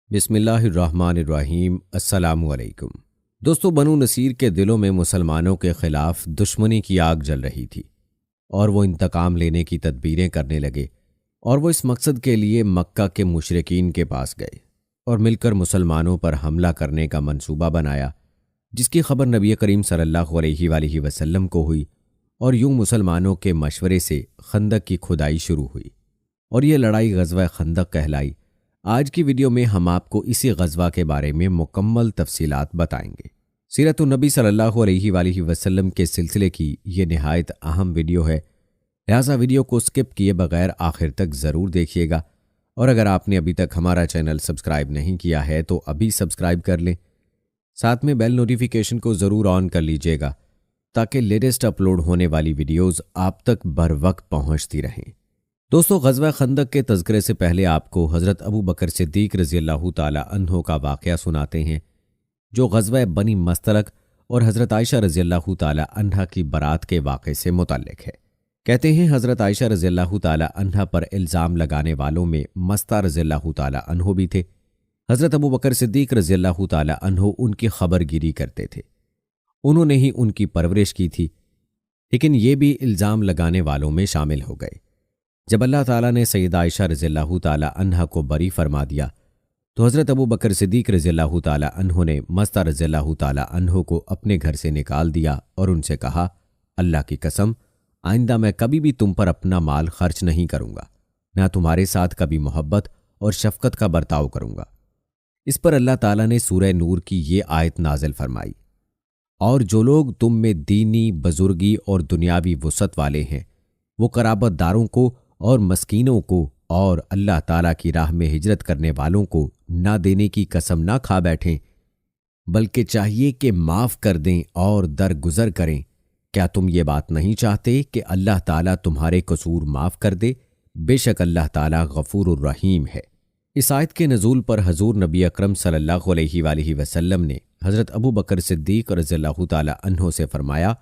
بسم اللہ الرحمن الرحیم۔ السلام علیکم دوستو، بنو نصیر کے دلوں میں مسلمانوں کے خلاف دشمنی کی آگ جل رہی تھی اور وہ انتقام لینے کی تدبیریں کرنے لگے، اور وہ اس مقصد کے لیے مکہ کے مشرکین کے پاس گئے اور مل کر مسلمانوں پر حملہ کرنے کا منصوبہ بنایا، جس کی خبر نبی کریم صلی اللہ علیہ وآلہ وسلم کو ہوئی، اور یوں مسلمانوں کے مشورے سے خندق کی کھدائی شروع ہوئی اور یہ لڑائی غزوہ خندق کہلائی۔ آج کی ویڈیو میں ہم آپ کو اسی غزوہ کے بارے میں مکمل تفصیلات بتائیں گے۔ سیرت النبی صلی اللہ علیہ وآلہ وسلم کے سلسلے کی یہ نہایت اہم ویڈیو ہے، لہٰذا ویڈیو کو سکپ کیے بغیر آخر تک ضرور دیکھیے گا، اور اگر آپ نے ابھی تک ہمارا چینل سبسکرائب نہیں کیا ہے تو ابھی سبسکرائب کر لیں، ساتھ میں بیل نوٹیفیکیشن کو ضرور آن کر لیجیے گا تاکہ لیٹسٹ اپلوڈ ہونے والی ویڈیوز آپ تک بر وقت پہنچتی رہیں۔ دوستو، غزوہ خندق کے تذکرے سے پہلے آپ کو حضرت ابو بکر صدیق رضی اللہ تعالی عنہ کا واقعہ سناتے ہیں، جو غزوہ بنی مستلق اور حضرت عائشہ رضی اللہ تعالی عنہ کی برات کے واقعے سے متعلق ہے۔ کہتے ہیں حضرت عائشہ رضی اللہ تعالی عنہ پر الزام لگانے والوں میں مستہ رضی اللہ تعالی عنہ بھی تھے۔ حضرت ابو بکر صدیق رضی اللہ تعالی عنہ ان کی خبر گیری کرتے تھے، انہوں نے ہی ان کی پرورش کی تھی، لیکن یہ بھی الزام لگانے والوں میں شامل ہو گئے۔ جب اللہ تعالیٰ نے سیدہ عائشہ رضی اللہ تعالی عنہ کو بری فرما دیا تو حضرت ابو بکر صدیق رضی اللہ تعالی عنہ نے مستہ رضی اللہ تعالی عنہ کو اپنے گھر سے نکال دیا اور ان سے کہا، اللہ کی قسم، آئندہ میں کبھی بھی تم پر اپنا مال خرچ نہیں کروں گا، نہ تمہارے ساتھ کبھی محبت اور شفقت کا برتاؤ کروں گا۔ اس پر اللہ تعالیٰ نے سورہ نور کی یہ آیت نازل فرمائی، اور جو لوگ تم میں دینی، بزرگی اور دنیاوی وسعت والے ہیں، وہ قرابت داروں کو اور مسکینوں کو اور اللہ تعالیٰ کی راہ میں ہجرت کرنے والوں کو نہ دینے کی قسم نہ کھا بیٹھیں، بلکہ چاہیے کہ معاف کر دیں اور درگزر کریں۔ کیا تم یہ بات نہیں چاہتے کہ اللہ تعالیٰ تمہارے قصور معاف کر دے؟ بے شک اللہ تعالیٰ غفور الرحیم ہے۔ اس آیت کے نزول پر حضور نبی اکرم صلی اللہ علیہ وآلہ وسلم نے حضرت ابو بکر صدیق رضی اللہ تعالی عنہ سے فرمایا،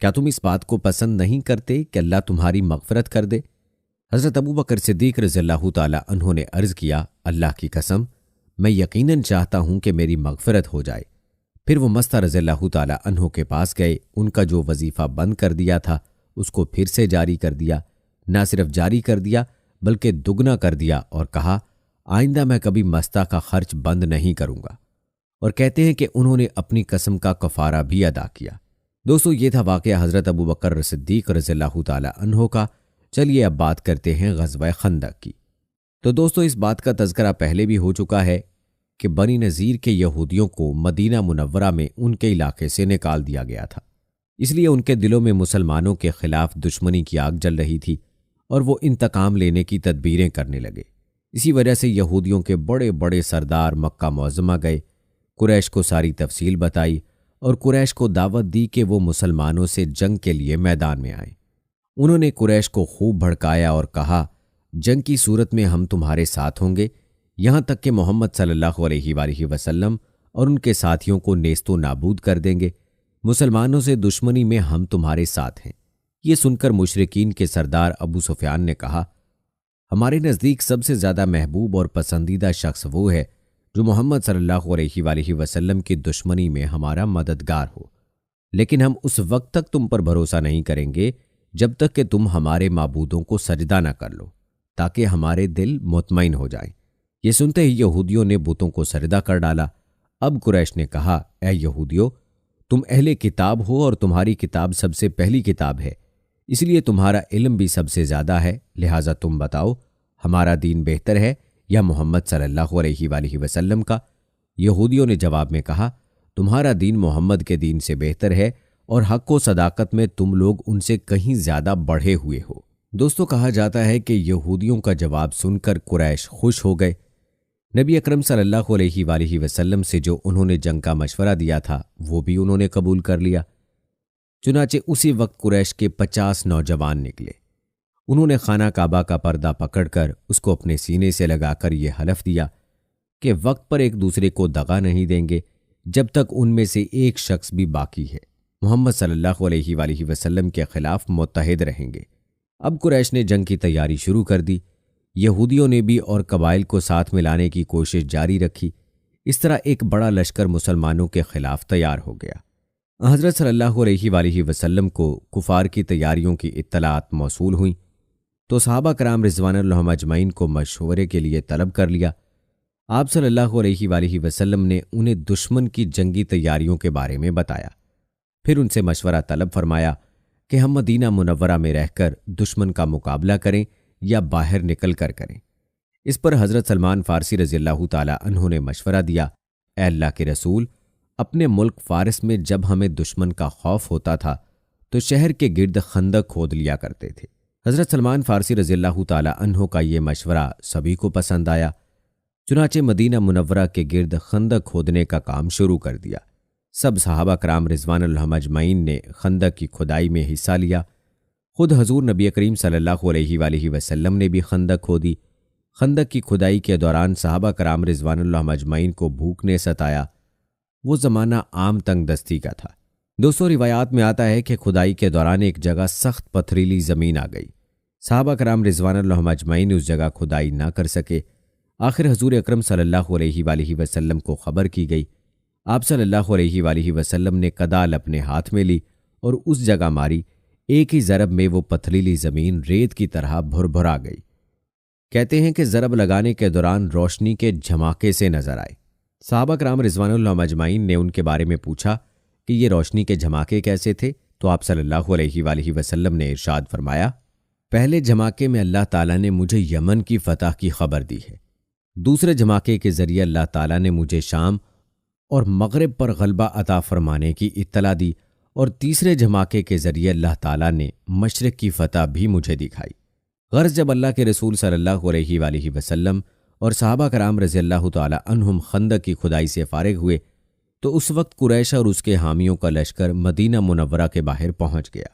کیا تم اس بات کو پسند نہیں کرتے کہ اللہ تمہاری مغفرت کر دے؟ حضرت ابو بکر صدیق رضی اللہ تعالی عنہ نے عرض کیا، اللہ کی قسم، میں یقیناً چاہتا ہوں کہ میری مغفرت ہو جائے۔ پھر وہ مستہ رضی اللہ تعالی عنہ کے پاس گئے، ان کا جو وظیفہ بند کر دیا تھا اس کو پھر سے جاری کر دیا، نہ صرف جاری کر دیا بلکہ دگنا کر دیا، اور کہا، آئندہ میں کبھی مستہ کا خرچ بند نہیں کروں گا، اور کہتے ہیں کہ انہوں نے اپنی قسم کا کفارہ بھی ادا کیا۔ دوستو، یہ تھا واقعہ حضرت ابو بکر صدیق رضی اللہ تعالی عنہ کا۔ چلیے اب بات کرتے ہیں غزوہ خندق کی۔ تو دوستو، اس بات کا تذکرہ پہلے بھی ہو چکا ہے کہ بنی نذیر کے یہودیوں کو مدینہ منورہ میں ان کے علاقے سے نکال دیا گیا تھا، اس لیے ان کے دلوں میں مسلمانوں کے خلاف دشمنی کی آگ جل رہی تھی اور وہ انتقام لینے کی تدبیریں کرنے لگے۔ اسی وجہ سے یہودیوں کے بڑے بڑے سردار مکہ معظمہ گئے، قریش کو ساری تفصیل بتائی اور قریش کو دعوت دی کہ وہ مسلمانوں سے جنگ کے لیے میدان میں آئیں۔ انہوں نے قریش کو خوب بھڑکایا اور کہا، جنگ کی صورت میں ہم تمہارے ساتھ ہوں گے، یہاں تک کہ محمد صلی اللہ علیہ وآلہ وسلم اور ان کے ساتھیوں کو نیست و نابود کر دیں گے۔ مسلمانوں سے دشمنی میں ہم تمہارے ساتھ ہیں۔ یہ سن کر مشرکین کے سردار ابو سفیان نے کہا، ہمارے نزدیک سب سے زیادہ محبوب اور پسندیدہ شخص وہ ہے جو محمد صلی اللہ علیہ وآلہ وسلم کی دشمنی میں ہمارا مددگار ہو، لیکن ہم اس وقت تک تم پر بھروسہ نہیں کریں گے جب تک کہ تم ہمارے معبودوں کو سجدہ نہ کر لو، تاکہ ہمارے دل مطمئن ہو جائیں۔ یہ سنتے ہی یہودیوں نے بتوں کو سجدہ کر ڈالا۔ اب قریش نے کہا، اے یہودیو، تم اہل کتاب ہو اور تمہاری کتاب سب سے پہلی کتاب ہے، اس لیے تمہارا علم بھی سب سے زیادہ ہے، لہٰذا تم بتاؤ، ہمارا دین بہتر ہے یا محمد صلی اللہ علیہ وآلہ وسلم کا؟ یہودیوں نے جواب میں کہا، تمہارا دین محمد کے دین سے بہتر ہے اور حق و صداقت میں تم لوگ ان سے کہیں زیادہ بڑھے ہوئے ہو۔ دوستو، کہا جاتا ہے کہ یہودیوں کا جواب سن کر قریش خوش ہو گئے۔ نبی اکرم صلی اللہ علیہ وآلہ وسلم سے جو انہوں نے جنگ کا مشورہ دیا تھا وہ بھی انہوں نے قبول کر لیا۔ چنانچہ اسی وقت قریش کے 50 نوجوان نکلے۔ انہوں نے خانہ کعبہ کا پردہ پکڑ کر اس کو اپنے سینے سے لگا کر یہ حلف دیا کہ وقت پر ایک دوسرے کو دغا نہیں دیں گے جب تک ان میں سے ایک شخص بھی باقی ہے، محمد صلی اللہ علیہ وآلہ وسلم کے خلاف متحد رہیں گے۔ اب قریش نے جنگ کی تیاری شروع کر دی۔ یہودیوں نے بھی اور قبائل کو ساتھ ملانے کی کوشش جاری رکھی۔ اس طرح ایک بڑا لشکر مسلمانوں کے خلاف تیار ہو گیا۔ حضرت صلی اللہ علیہ وآلہ وسلم کو کفار کی تیاریوں کی اطلاعات موصول ہوئیں تو صحابہ کرام رضوان اللہ اجمعین کو مشورے کے لیے طلب کر لیا۔ آپ صلی اللہ علیہ وآلہ وسلم نے انہیں دشمن کی جنگی تیاریوں کے بارے میں بتایا، پھر ان سے مشورہ طلب فرمایا کہ ہم مدینہ منورہ میں رہ کر دشمن کا مقابلہ کریں یا باہر نکل کر کریں۔ اس پر حضرت سلمان فارسی رضی اللہ تعالی عنہ نے مشورہ دیا، اے اللہ کے رسول، اپنے ملک فارس میں جب ہمیں دشمن کا خوف ہوتا تھا تو شہر کے گرد خندق کھود لیا کرتے تھے۔ حضرت سلمان فارسی رضی اللہ تعالی عنہ کا یہ مشورہ سبھی کو پسند آیا، چنانچہ مدینہ منورہ کے گرد خندق کھودنے کا کام شروع کر دیا۔ سب صحابہ کرام رضوان اللہ اجمعین نے خندق کی کھدائی میں حصہ لیا۔ خود حضور نبی کریم صلی اللہ علیہ وآلہ وسلم نے بھی خندق کھودی۔ خندق کی کھدائی کے دوران صحابہ کرام رضوان اللہ اجمعین کو بھوک نے ستایا۔ وہ زمانہ عام تنگ دستی کا تھا۔ دوستوں، روایات میں آتا ہے کہ کھدائی کے دوران ایک جگہ سخت پتھریلی زمین آ گئی۔ صحابہ کرام رضوان اللہ اجمعین اس جگہ کھدائی نہ کر سکے۔ آخر حضور اکرم صلی اللہ علیہ وآلہ وسلم کو خبر کی گئی۔ آپ صلی اللہ علیہ وآلہ وسلم نے کدال اپنے ہاتھ میں لی اور اس جگہ ماری۔ ایک ہی ضرب میں وہ پتھریلی زمین ریت کی طرح بھر بھرا گئی۔ کہتے ہیں کہ ضرب لگانے کے دوران روشنی کے جھماکے سے نظر آئے۔ صحابہ کرام رضوان اللہ اجمعین نے ان کے بارے میں پوچھا کہ یہ روشنی کے جھماکے کیسے تھے؟ تو آپ صلی اللہ علیہ وآلہ وسلم نے ارشاد فرمایا، پہلے جھماکے میں اللہ تعالیٰ نے مجھے یمن کی فتح کی خبر دی ہے، دوسرے جھماکے کے ذریعے اللہ تعالیٰ نے مجھے شام اور مغرب پر غلبہ عطا فرمانے کی اطلاع دی، اور تیسرے جھماکے کے ذریعے اللہ تعالیٰ نے مشرق کی فتح بھی مجھے دکھائی۔ غرض جب اللہ کے رسول صلی اللہ علیہ وآلہ وسلم اور صحابہ کرام رضی اللہ تعالی عنہم خندق کی کھدائی سے فارغ ہوئے تو اس وقت قریش اور اس کے حامیوں کا لشکر مدینہ منورہ کے باہر پہنچ گیا۔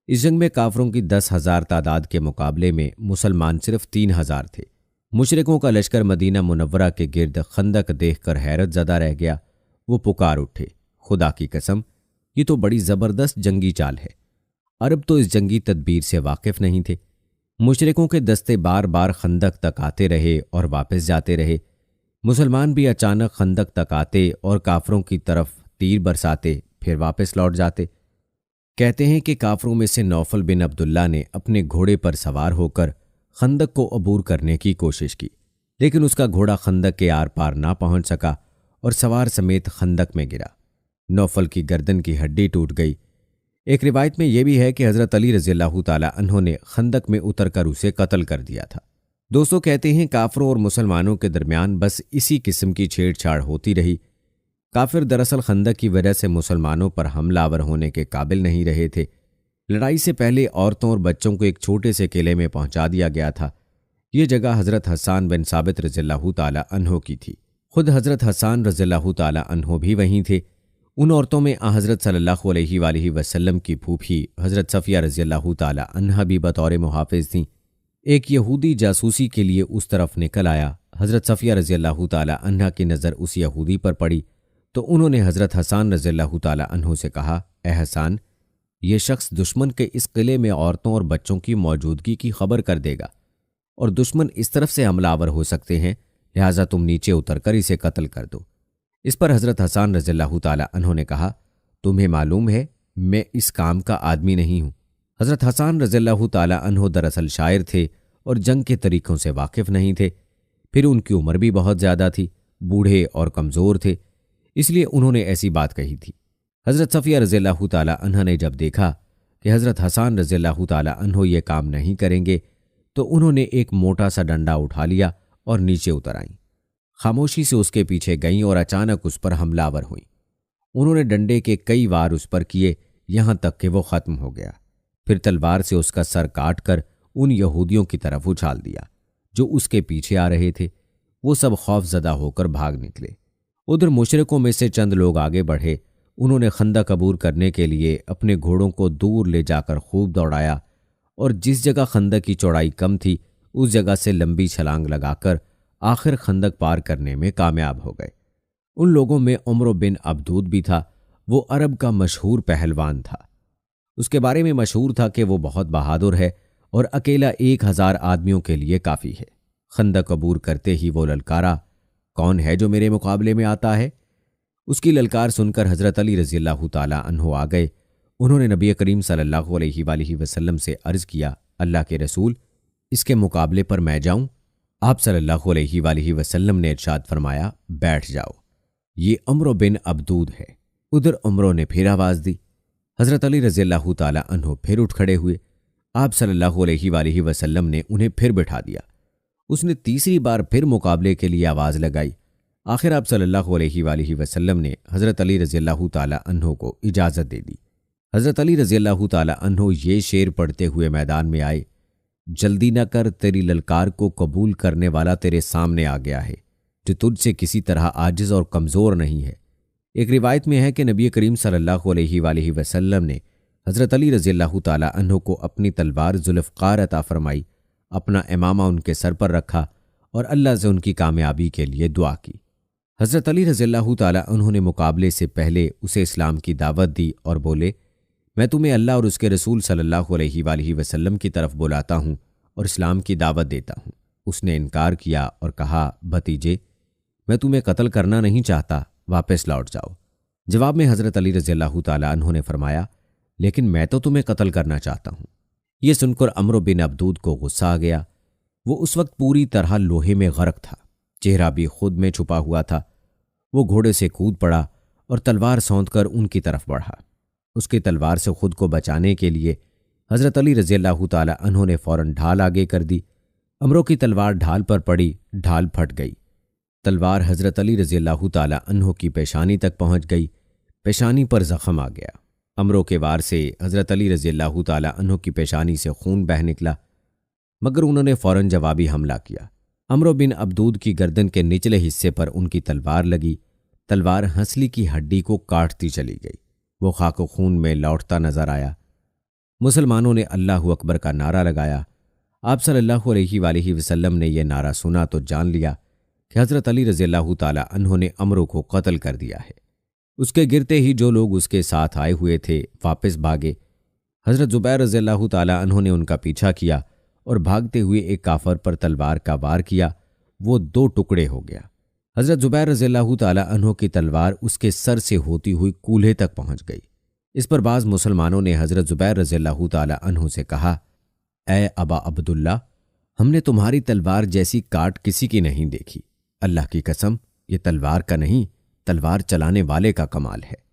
اس جنگ میں کافروں کی 10,000 تعداد کے مقابلے میں مسلمان صرف 3,000 تھے۔ مشرکوں کا لشکر مدینہ منورہ کے گرد خندق دیکھ کر حیرت زدہ رہ گیا۔ وہ پکار اٹھے، خدا کی قسم، یہ تو بڑی زبردست جنگی چال ہے۔ عرب تو اس جنگی تدبیر سے واقف نہیں تھے۔ مشرکوں کے دستے بار بار خندق تک آتے رہے اور واپس جاتے رہے۔ مسلمان بھی اچانک خندق تک آتے اور کافروں کی طرف تیر برساتے، پھر واپس لوٹ جاتے۔ کہتے ہیں کہ کافروں میں سے نوفل بن عبداللہ نے اپنے گھوڑے پر سوار ہو کر خندق کو عبور کرنے کی کوشش کی، لیکن اس کا گھوڑا خندق کے آر پار نہ پہنچ سکا اور سوار سمیت خندق میں گرا۔ نوفل کی گردن کی ہڈی ٹوٹ گئی۔ ایک روایت میں یہ بھی ہے کہ حضرت علی رضی اللہ تعالی عنہ نے خندق میں اتر کر اسے قتل کر دیا تھا۔ دوستوں، کہتے ہیں کافروں اور مسلمانوں کے درمیان بس اسی قسم کی چھیڑ چھاڑ ہوتی رہی۔ کافر دراصل خندق کی وجہ سے مسلمانوں پر حملہ آور ہونے کے قابل نہیں رہے تھے۔ لڑائی سے پہلے عورتوں اور بچوں کو ایک چھوٹے سے قلعے میں پہنچا دیا گیا تھا۔ یہ جگہ حضرت حسان بن ثابت رضی اللہ تعالی عنہ کی تھی۔ خود حضرت حسان رضی اللہ تعالی عنہ بھی وہیں تھے۔ ان عورتوں میں حضرت صلی اللہ علیہ وآلہ وسلم کی پھوپھی حضرت صفیہ رضی اللہ تعالی عنہا بھی بطور محافظ تھیں۔ ایک یہودی جاسوسی کے لیے اس طرف نکل آیا۔ حضرت صفیہ رضی اللہ تعالی عنہا کی نظر اس یہودی پر پڑی تو انہوں نے حضرت حسان رضی اللہ تعالی عنہ سے کہا، اے حسان، یہ شخص دشمن کے اس قلعے میں عورتوں اور بچوں کی موجودگی کی خبر کر دے گا اور دشمن اس طرف سے حملہ آور ہو سکتے ہیں، لہٰذا تم نیچے اتر کر اسے قتل کر دو۔ اس پر حضرت حسان رضی اللہ تعالی عنہ نے کہا، تمہیں معلوم ہے میں اس کام کا آدمی نہیں ہوں۔ حضرت حسان رضی اللہ تعالی عنہ دراصل شاعر تھے اور جنگ کے طریقوں سے واقف نہیں تھے، پھر ان کی عمر بھی بہت زیادہ تھی، بوڑھے اور کمزور تھے، اس لیے انہوں نے ایسی بات کہی تھی۔ حضرت صفیہ رضی اللہ تعالی عنہ نے جب دیکھا کہ حضرت حسان رضی اللہ تعالی عنہ یہ کام نہیں کریں گے تو انہوں نے ایک موٹا سا ڈنڈا اٹھا لیا اور نیچے اتر آئیں۔ خاموشی سے اس کے پیچھے گئیں اور اچانک اس پر حملہ آور ہوئیں۔ انہوں نے ڈنڈے کے کئی وار اس پر کیے، یہاں تک کہ وہ ختم ہو گیا۔ پھر تلوار سے اس کا سر کاٹ کر ان یہودیوں کی طرف اچھال دیا جو اس کے پیچھے آ رہے تھے۔ وہ سب خوف زدہ ہو کر بھاگ نکلے۔ ادھر مشرکوں میں سے چند لوگ آگے بڑھے۔ انہوں نے خندق عبور کرنے کے لیے اپنے گھوڑوں کو دور لے جا کر خوب دوڑایا اور جس جگہ خندق کی چوڑائی کم تھی اس جگہ سے لمبی چھلانگ لگا کر آخر خندق پار کرنے میں کامیاب ہو گئے۔ ان لوگوں میں عمرو بن عبدود بھی تھا۔ وہ عرب کا مشہور پہلوان تھا۔ اس کے بارے میں مشہور تھا کہ وہ بہت بہادر ہے اور اکیلا 1000 آدمیوں کے لیے کافی ہے۔ خندق عبور کرتے ہی وہ للکارا، کون ہے جو میرے مقابلے میں آتا ہے؟ اس کی للکار سن کر حضرت علی رضی اللہ تعالیٰ عنہ آ گئے۔ انہوں نے نبی کریم صلی اللہ علیہ وآلہ وسلم سے عرض کیا، اللہ کے رسول، اس کے مقابلے پر میں جاؤں؟ آپ صلی اللہ علیہ وآلہ وسلم نے ارشاد فرمایا، بیٹھ جاؤ، یہ عمرو بن عبدود ہے۔ ادھر عمرو نے پھر آواز دی۔ حضرت علی رضی اللہ تعالیٰ عنہ پھر اٹھ کھڑے ہوئے۔ آپ صلی اللہ علیہ وآلہ وسلم نے انہیں پھر بٹھا دیا۔ اس نے تیسری بار پھر مقابلے کے لیے آواز لگائی۔ آخر آپ صلی اللہ علیہ وآلہ وسلم نے حضرت علی رضی اللہ تعالیٰ عنہ کو اجازت دے دی۔ حضرت علی رضی اللہ تعالیٰ عنہ یہ شعر پڑھتے ہوئے میدان میں آئے، جلدی نہ کر، تیری للکار کو قبول کرنے والا تیرے سامنے آ گیا ہے، جو تجھ سے کسی طرح عاجز اور کمزور نہیں ہے۔ ایک روایت میں ہے کہ نبی کریم صلی اللہ علیہ وآلہ وسلم نے حضرت علی رضی اللہ تعالیٰ عنہ کو اپنی تلوار ذوالفقار عطا فرمائی، اپنا امامہ ان کے سر پر رکھا اور اللہ سے ان کی کامیابی کے لیے دعا کی۔ حضرت علی رضی اللہ تعالیٰ عنہ نے مقابلے سے پہلے اسے اسلام کی دعوت دی اور بولے، میں تمہیں اللہ اور اس کے رسول صلی اللہ علیہ وآلہ وسلم کی طرف بلاتا ہوں اور اسلام کی دعوت دیتا ہوں۔ اس نے انکار کیا اور کہا، بھتیجے، میں تمہیں قتل کرنا نہیں چاہتا، واپس لوٹ جاؤ۔ جواب میں حضرت علی رضی اللہ تعالیٰ عنہ نے فرمایا، لیکن میں تو تمہیں قتل کرنا چاہتا ہوں۔ یہ سن کر عمرو بن عبدود کو غصہ آ گیا۔ وہ اس وقت پوری طرح لوہے میں غرق تھا، چہرہ بھی خود میں چھپا ہوا تھا۔ وہ گھوڑے سے کود پڑا اور تلوار سونت کر ان کی طرف بڑھا۔ اس کی تلوار سے خود کو بچانے کے لیے حضرت علی رضی اللہ تعالیٰ عنہ نے فوراً ڈھال آگے کر دی۔ عمرو کی تلوار ڈھال پر پڑی، ڈھال پھٹ گئی۔ تلوار حضرت علی رضی اللہ تعالیٰ عنہ کی پیشانی تک پہنچ گئی، پیشانی پر زخم آ گیا۔ عمرو کے وار سے حضرت علی رضی اللہ تعالیٰ عنہ کی پیشانی سے خون بہہ نکلا، مگر انہوں نے فوراً جوابی حملہ کیا۔ عمرو بن عبدود کی گردن کے نچلے حصے پر ان کی تلوار لگی۔ تلوار ہنسلی کی ہڈی کو کاٹتی چلی گئی۔ وہ خاک و خون میں لوٹتا نظر آیا۔ مسلمانوں نے اللہ اکبر کا نعرہ لگایا۔ آپ صلی اللہ علیہ وآلہ وسلم نے یہ نعرہ سنا تو جان لیا کہ حضرت علی رضی اللہ تعالیٰ عنہ نے عمرو کو قتل کر دیا ہے۔ اس کے گرتے ہی جو لوگ اس کے ساتھ آئے ہوئے تھے واپس بھاگے۔ حضرت زبیر رضی اللہ تعالیٰ عنہ نے ان کا پیچھا کیا اور بھاگتے ہوئے ایک کافر پر تلوار کا وار کیا، وہ 2 ٹکڑے ہو گیا۔ حضرت زبیر رضی اللہ تعالیٰ عنہ کی تلوار اس کے سر سے ہوتی ہوئی کولہے تک پہنچ گئی۔ اس پر بعض مسلمانوں نے حضرت زبیر رضی اللہ تعالیٰ عنہ سے کہا، اے ابا عبداللہ، ہم نے تمہاری تلوار جیسی کاٹ کسی کی نہیں دیکھی۔ اللہ کی قسم، یہ تلوار کا نہیں، تلوار چلانے والے کا کمال ہے۔